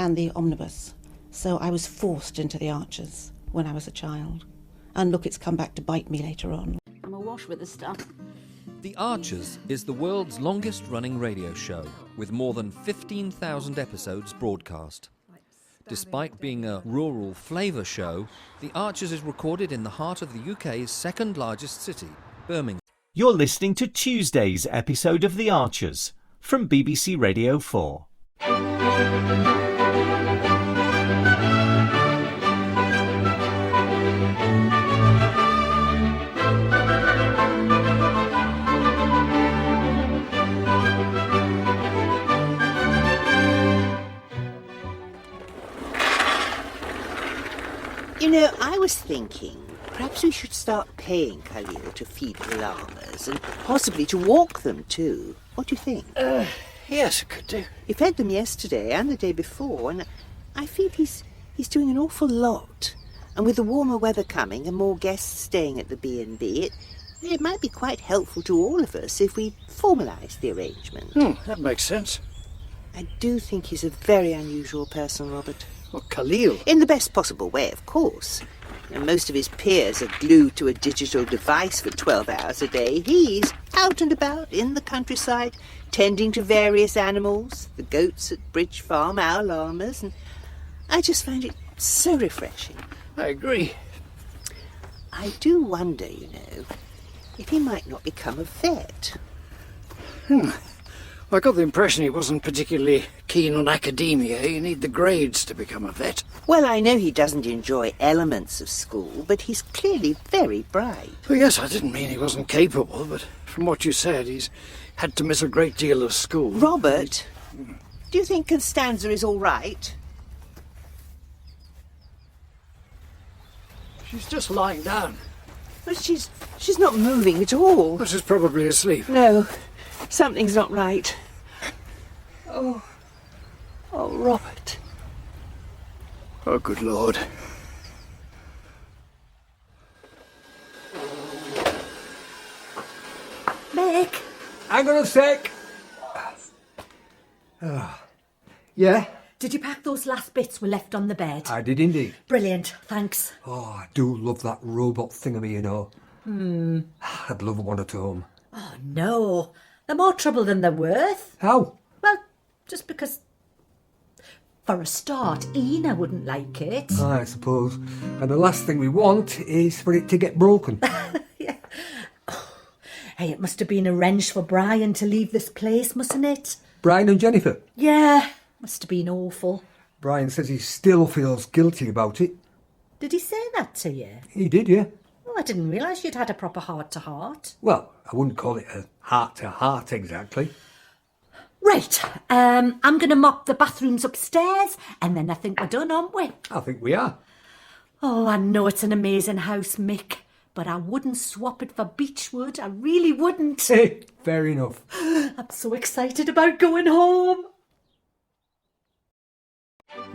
and the omnibus, so I was forced into the Archers when I was a child. And look, it's come back to bite me later on. I'm awash with the stuff. The Archers is the world's longest-running radio show, with more than 15,000 episodes broadcast. Despite being a rural flavour show, The Archers is recorded in the heart of the UK's second-largest city, Birmingham. You're listening to Tuesday's episode of The Archers from BBC Radio 4. You know, I was thinking perhaps we should start paying Khalil to feed the llamas and possibly to walk them too. What do you think? Yes, it could do. He fed them yesterday and the day before, and I feel he's doing an awful lot. And with the warmer weather coming and more guests staying at the B&B, it might be quite helpful to all of us if we formalised the arrangement. That makes sense. I do think he's a very unusual person, Robert. Well, Khalil. In the best possible way, of course. And most of his peers are glued to a digital device for 12 hours a day. He's out and about in the countryside, tending to various animals, the goats at Bridge Farm, our llamas, and I just find it so refreshing. I agree. I do wonder, you know, if he might not become a vet. I got the impression he wasn't particularly keen on academia. You need the grades to become a vet. Well, I know he doesn't enjoy elements of school, but he's clearly very bright. Well, yes, I didn't mean he wasn't capable, but from what you said, he's had to miss a great deal of school. Robert, do you think Constanza is all right? She's just lying down. But she's not moving at all. Well, she's probably asleep. No, something's not right. Oh, Robert. Oh, good Lord. Mick! Hang on a sec. Yeah? Did you pack those last bits we left on the bed? I did indeed. Brilliant, thanks. Oh, I do love that robot thingamy, you know. I'd love one at home. Oh, no. They're more trouble than they're worth. How? Well, just because... For a start, Ina wouldn't like it. I suppose. And the last thing we want is for it to get broken. Yeah. Oh, hey, it must have been a wrench for Brian to leave this place, mustn't it? Brian and Jennifer. Yeah, must have been awful. Brian says he still feels guilty about it. Did he say that to you? He did, yeah. Oh, I didn't realise you'd had a proper heart-to-heart. Well, I wouldn't call it a heart-to-heart exactly. Right, I'm going to mop the bathrooms upstairs, and then I think we're done, aren't we? I think we are. Oh, I know it's an amazing house, Mick, but I wouldn't swap it for Beechwood. I really wouldn't. Fair enough. I'm so excited about going home.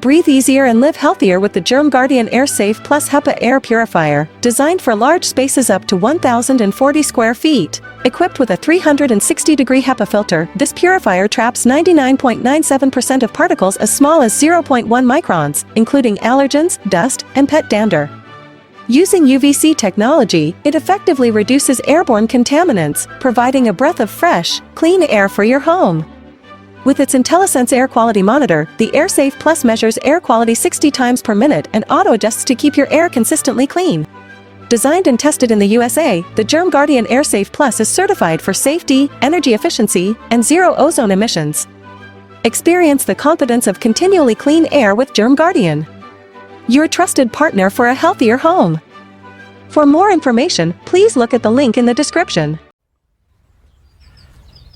Breathe easier and live healthier with the Germ Guardian AirSafe Plus HEPA air purifier, designed for large spaces up to 1,040 square feet. Equipped with a 360-degree HEPA filter, this purifier traps 99.97% of particles as small as 0.1 microns, including allergens, dust, and pet dander. Using UVC technology, it effectively reduces airborne contaminants, providing a breath of fresh, clean air for your home. With its IntelliSense air quality monitor, the AirSafe Plus measures air quality 60 times per minute and auto-adjusts to keep your air consistently clean. Designed and tested in the USA, the Germ Guardian AirSafe Plus is certified for safety, energy efficiency, and zero ozone emissions. Experience the confidence of continually clean air with Germ Guardian, your trusted partner for a healthier home. For more information, please look at the link in the description.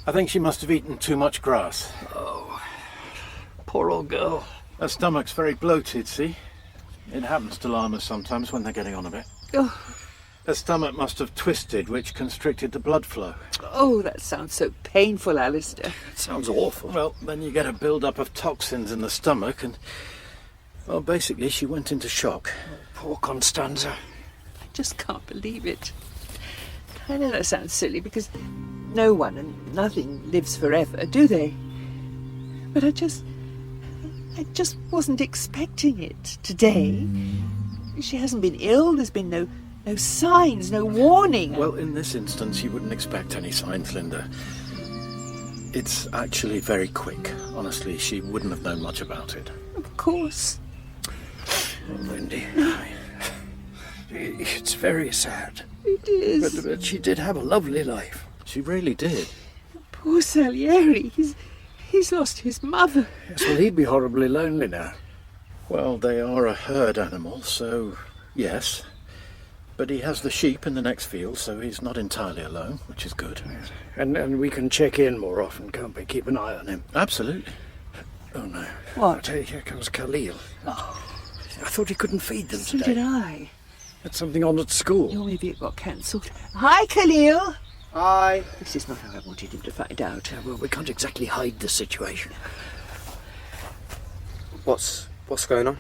I think she must have eaten too much grass. Oh, poor old girl. Her stomach's very bloated, see? It happens to llamas sometimes when they're getting on a bit. Oh, Her stomach must have twisted, which constricted the blood flow. that sounds so painful, Alistair. It sounds awful. Well, then you get a build-up of toxins in the stomach and... Well, basically, she went into shock. Poor Constanza. I just can't believe it. I know that sounds silly because no one and nothing lives forever, do they? But I just I just wasn't expecting it today. She hasn't been ill, there's been no signs, no warning. Well, in this instance, you wouldn't expect any signs, Lynda. It's actually very quick. Honestly, she wouldn't have known much about it. Of course. Lindy, it's very sad. It is. But she did have a lovely life. She really did. Poor Salieri, he's lost his mother. Yes, well, he'd be horribly lonely now. Well, they are a herd animal, so yes. But he has the sheep in the next field, so he's not entirely alone, which is good. Yes. And we can check in more often, can't we? Keep an eye on him. Absolutely. Oh, no. What? Here comes Khalil. Oh. I thought he couldn't feed them So today. did I. Had something on at school. Oh, maybe it got cancelled. Hi, Khalil. Hi. This is not how I wanted him to find out. Yeah, well, we can't exactly hide the situation. What's going on?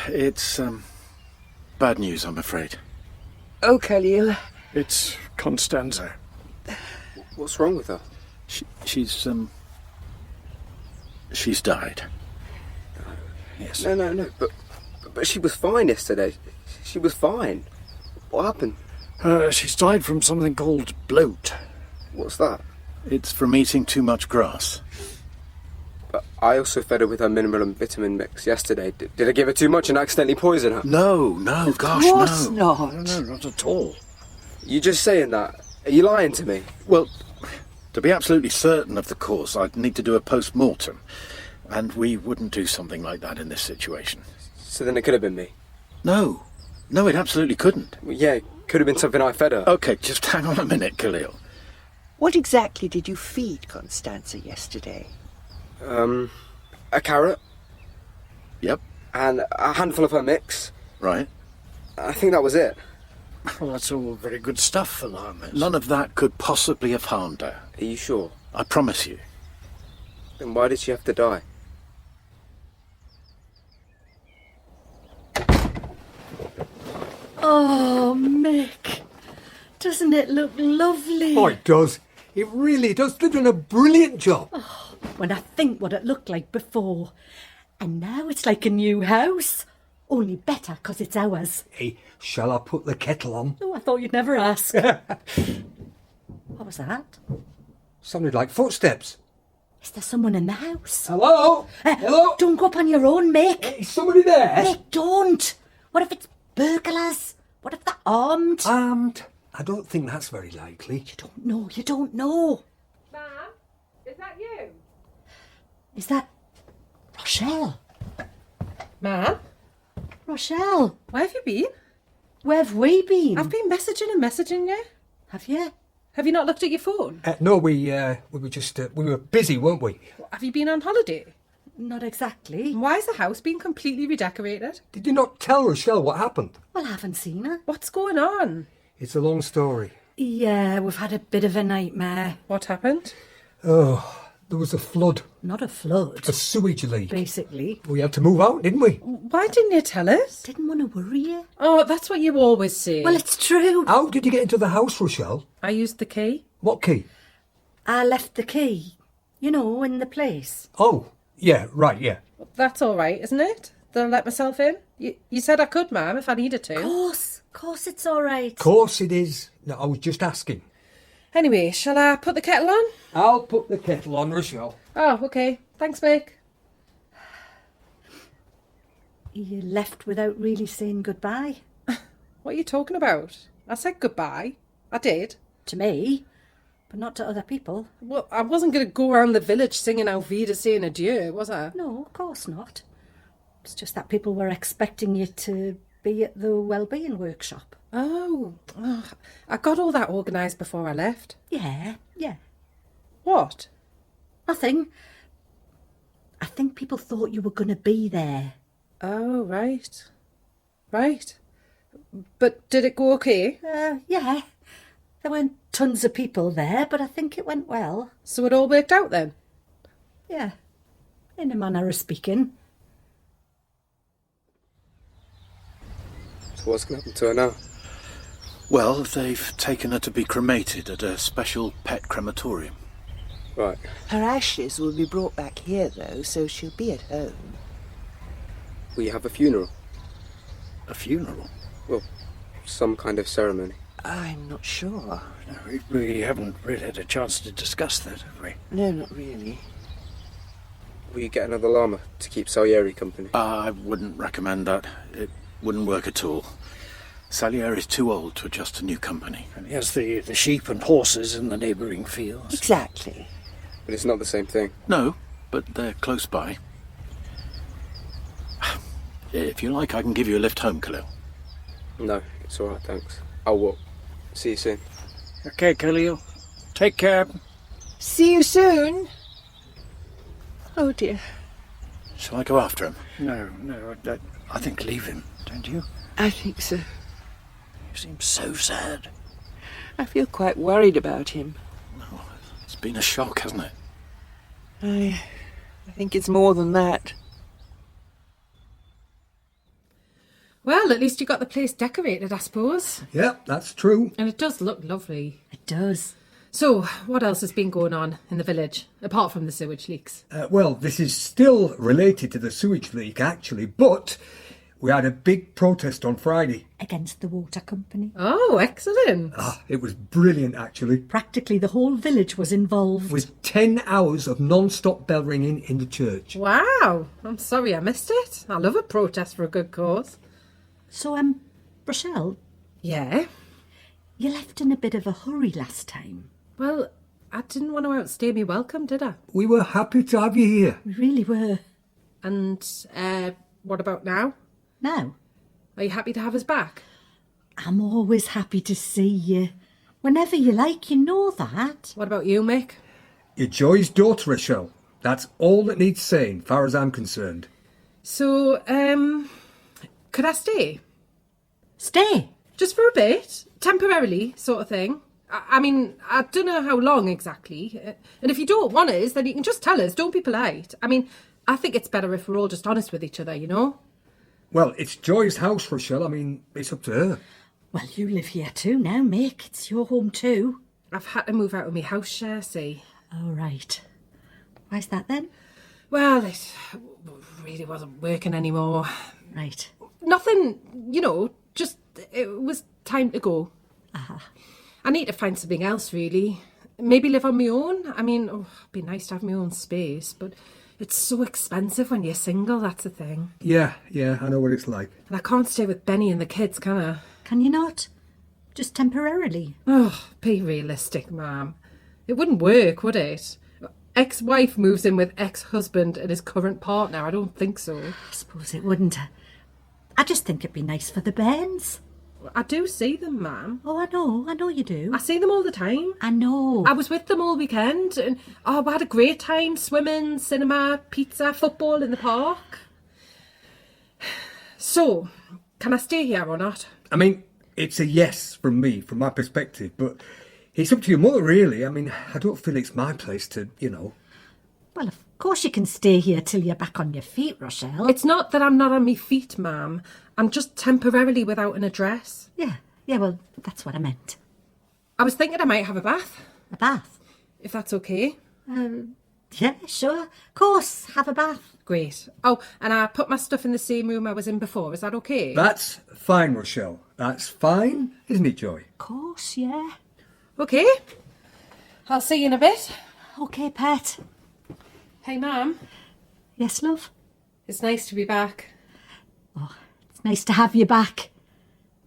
It's bad news, I'm afraid. Oh, Khalil. It's Constanza. What's wrong with her? She's died. Yes. No, but she was fine yesterday. She was fine. What happened? She's died from something called bloat. What's that? It's from eating too much grass. But I also fed her with her mineral and vitamin mix yesterday. Did I give her too much and accidentally poison her? No, gosh, Of course no. not. No, not at all. You just saying that? Are you lying to me? Well, to be absolutely certain of the cause, I'd need to do a post-mortem. And we wouldn't do something like that in this situation. So then it could have been me? No, it absolutely couldn't. Well, yeah, it could have been something I fed her. Okay, just hang on a minute, Khalil. What exactly did you feed Constanza yesterday? A carrot. Yep. And a handful of her mix. Right. I think that was it. Well, that's all very good stuff for llamas. None of that could possibly have harmed her. Are you sure? I promise you. Then why did she have to die? Oh, Mick. Doesn't it look lovely? Oh, it does. It really does. They've done a brilliant job. Oh, when I think what it looked like before. And now it's like a new house. Only better 'cause it's ours. Hey, shall I put the kettle on? Oh, I thought you'd never ask. What was that? Sounded like footsteps. Is there someone in the house? Hello? Hello? Don't go up on your own, Mick. Is somebody there? Mick, don't. What if it's burglars? What if they're armed? Armed? I don't think that's very likely. You don't know. Ma'am, is that you? Is that Rochelle? Ma'am? Rochelle, Where have you been? where have we been? I've been messaging you. Have you? Have you not looked at your phone? No, we were just we were busy, weren't we? Have you been on holiday? Not exactly. Why is the house being completely redecorated? Did you not tell Rochelle what happened? Well, I haven't seen her. What's going on? It's a long story. Yeah, we've had a bit of a nightmare. What happened? Oh, there was a flood, Not a flood, a sewage leak. basically. We had to move out, didn't we? Why didn't you tell us? Didn't want to worry you. Oh, that's what you always say. Well, it's true. How did you get into the house, Rochelle? I used the key. What key? I left the key, in the place. Oh, yeah, right, yeah. That's all right, isn't it? That I let myself in? You said I could, ma'am, if I needed to. Of course it's all right. Of course it is. No, I was just asking. Anyway, shall I put the kettle on? I'll put the kettle on, Rochelle. Oh, okay. Thanks, Mick. You left without really saying goodbye. What are you talking about? I said goodbye. I did. To me, but not to other people. Well, I wasn't going to go around the village singing Auf Wiedersehen adieu, was I? No, of course not. It's just that people were expecting you to be at the wellbeing workshop. Oh, I got all that organised before I left. Yeah. What? Nothing. I think people thought you were going to be there. Oh, right. But did it go okay? Yeah. There weren't tons of people there, but I think it went well. So it all worked out then? Yeah. In a manner of speaking. So what's going to happen to her now? Well, they've taken her to be cremated at a special pet crematorium. Right. Her ashes will be brought back here, though, so she'll be at home. We have a funeral. A funeral? Well, some kind of ceremony. I'm not sure. No, we haven't really had a chance to discuss that, have we? No, not really. Will you get another llama to keep Salieri company? I wouldn't recommend that. It wouldn't work at all. Salieri's too old to adjust to new company. And he has the sheep and horses in the neighbouring fields. Exactly. But it's not the same thing. No, but they're close by. If you like, I can give you a lift home, Khalil. No, it's alright, thanks. I'll walk. See you soon. Okay, Khalil. Take care. See you soon. Oh dear. Shall I go after him? No, I think leave him, don't you? I think so. He seems so sad. I feel quite worried about him. It's been a shock, hasn't it? I think it's more than that. Well, at least you got the place decorated, I suppose. Yeah, that's true. And it does look lovely. It does. So, what else has been going on in the village, apart from the sewage leaks? Well, this is still related to the sewage leak, actually, but we had a big protest on Friday. Against the water company. Oh, excellent. It was brilliant, actually. Practically the whole village was involved. With 10 hours of non-stop bell ringing in the church. Wow. I'm sorry I missed it. I love a protest for a good cause. So, Rochelle? Yeah? You left in a bit of a hurry last time. Well, I didn't want to outstay me welcome, did I? We were happy to have you here. We really were. And, what about now? Now? Are you happy to have us back? I'm always happy to see you. Whenever you like, you know that. What about you, Mick? You're Joy's daughter, Rochelle. That's all that needs saying, far as I'm concerned. So, could I stay? Stay? Just for a bit? Temporarily, sort of thing? I mean, I don't know how long exactly. And if you don't want us, then you can just tell us. Don't be polite. I mean, I think it's better if we're all just honest with each other, you know? Well, it's Joy's house, Rochelle. I mean, it's up to her. Well, you live here too now, Mick. It's your home too. I've had to move out of my house share, see. Oh, right. Why's that then? Well, it really wasn't working anymore. Right. Nothing, you know, just it was time to go. Uh-huh. I need to find something else, really. Maybe live on my own. I mean, it'd be nice to have my own space, but it's so expensive when you're single, that's the thing. Yeah, I know what it's like. And I can't stay with Benny and the kids, can I? Can you not? Just temporarily? Oh, be realistic, Ma'am. It wouldn't work, would it? Ex-wife moves in with ex-husband and his current partner. I don't think so. I suppose it wouldn't. I just think it'd be nice for the bairns. I do see them, Ma'am. Oh, I know you do. I see them all the time. I know. I was with them all weekend and we had a great time swimming, cinema, pizza, football in the park. So, can I stay here or not? I mean, it's a yes from me, from my perspective, but it's up to your mother, really. I mean, I don't feel it's my place to, you know. Well, of course you can stay here till you're back on your feet, Rochelle. It's not that I'm not on my feet, Ma'am. I'm just temporarily without an address. Yeah, well, that's what I meant. I was thinking I might have a bath. A bath? If that's okay. Yeah, sure. Of course, have a bath. Great. Oh, and I put my stuff in the same room I was in before. Is that okay? That's fine, Rochelle. That's fine, isn't it, Joy? Of course, yeah. Okay. I'll see you in a bit. Okay, Pet. Hey, Ma'am. Yes, love? It's nice to be back. Oh, it's nice to have you back.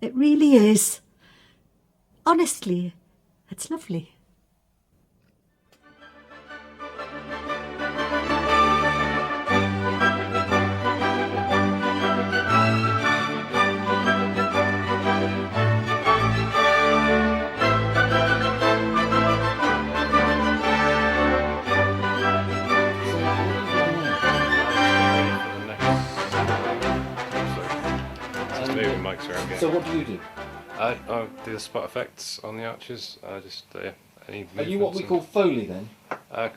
It really is. Honestly, it's lovely. So what do you do? I do the spot effects on the archers. Just any Are you what we call Foley then?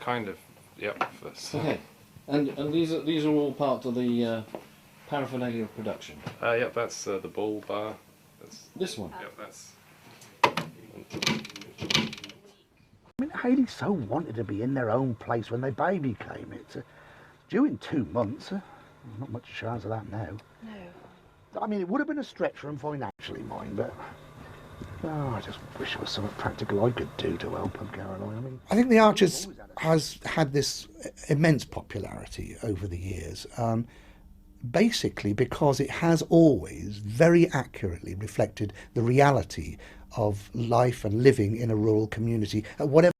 Kind of. Yep. Okay. And these are all part of the paraphernalia of production. Yep. That's the bull bar. That's this one. Yep. That's. I mean, Hayley so wanted to be in their own place when their baby came. It's due in 2 months. Not much chance of that now. No. I mean, it would have been a stretch for him financially, mind, but I just wish there was something practical I could do to help him, Caroline. I mean, I think The Archers has had this immense popularity over the years, basically because it has always very accurately reflected the reality of life and living in a rural community at whatever